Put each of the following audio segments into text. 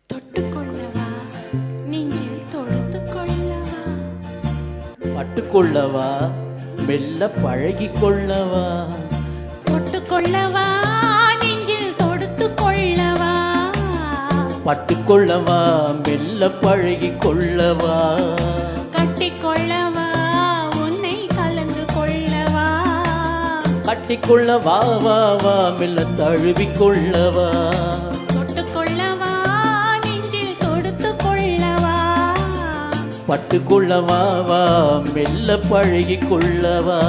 தொட்டுக்கொள்ளவா நெஞ்சில் தொடுத்துக்கொள்ளவா பட்டுக்கொள்ளவா மெல்ல பழகிக்கொள்ளவா தொட்டுக்கொள்ளவா நெஞ்சில் தொடுத்துக்கொள்ளவா பட்டுக்கொள்ளவா மெல்ல பழகிக்கொள்ளவா கட்டிக்கொள்ளவா உன்னை கலந்து கொள்ளவா கட்டிக்கொள்ளவா வா வா மெல்ல தழுவிக்கொள்ளவா தொட்டுக்கொள்ளவா நெஞ்சில் தொடுத்துக்கொள்ளவா பட்டுக்கொள்ளவா வா மெல்ல பழகிக்கொள்ளவா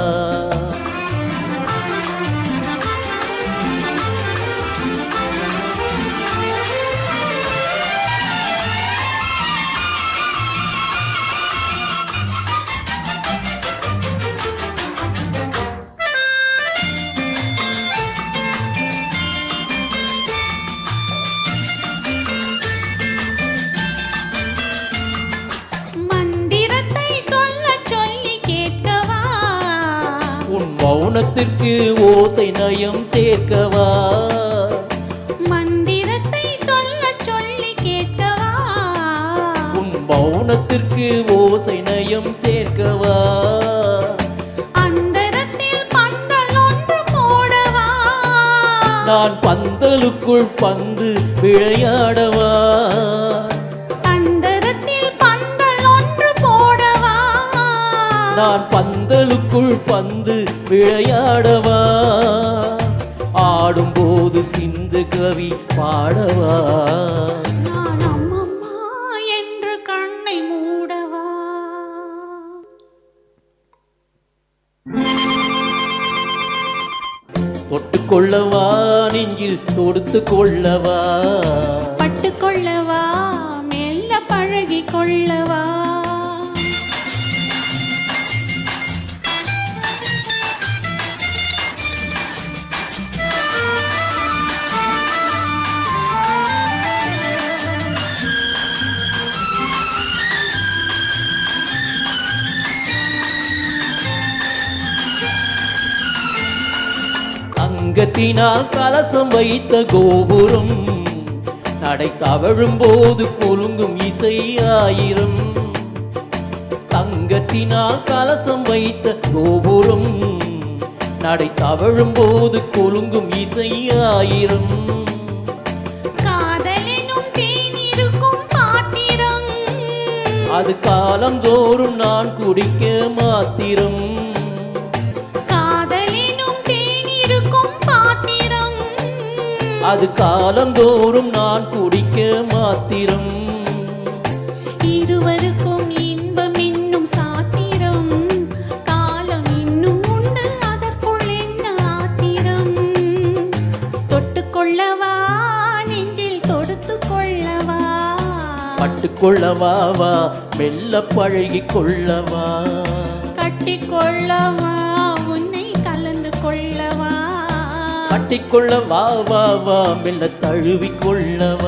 மந்திரத்தை சொல்ல சொல்லி கேட்கவா உன் மௌனத்திற்கு ஓசை நயம் சேர்க்கவா மந்திரத்தை சொல்ல சொல்லி கேட்கவா உன் மௌனத்திற்கு ஓசை நயம் சேர்க்கவா அந்தரத்தில் பந்தல் ஒன்று போடவா நான் பந்தலுக்குள் பந்து விளையாடவா அந்தரத்தில் பந்தல் ஒன்று போடவா நான் பந்தலுக்குள் பந்து விளையாடவா ஆடும்போது சிந்து கவி பாடவா நான் அம்மம்மா என்று கண்ணை மூடவா தொட்டுக்கொள்ளவா நெஞ்சில் தொடுத்து கொள்ளவா பட்டுக்கொள்ளவா மெல்ல பழகி கொள்ளவா தங்கத்தினால் கலசம் வைத்த கோபுரம் நடை தவழும் போது குலுங்கும் இசை ஆயிரம் தங்கத்தினால் கலசம் வைத்த கோபுரம் நடை தவழும் போது குலுங்கும் இசை ஆயிரம் காதலினும் தேனிருக்கும் பாத்திரம் அது காலந்தோறும் நான் குடிக்க மாத்திரம் காதலினும் தேனிருக்கும் பாத்திரம் அது காலந்தோறும் நான் குடிக்க மாத்திரம் இருவருக்கும் இன்பம் இன்னும் சாத்திரம் காலம் இன்னும் உண்டு அதற்குள் என்ன ஆத்திரம் தொட்டுக்கொள்ளவா நெஞ்சில் தொடுத்துக்கொள்ளவா பட்டுக்கொள்ளவா வா மெல்ல பழகிக்கொள்ளவா கட்டிக்கொள்ளவா உன்னை கலந்து கொள்ளவா கட்டிக்கொள்ளவா வா வா மெல்ல தழுவிக்கொள்ளவா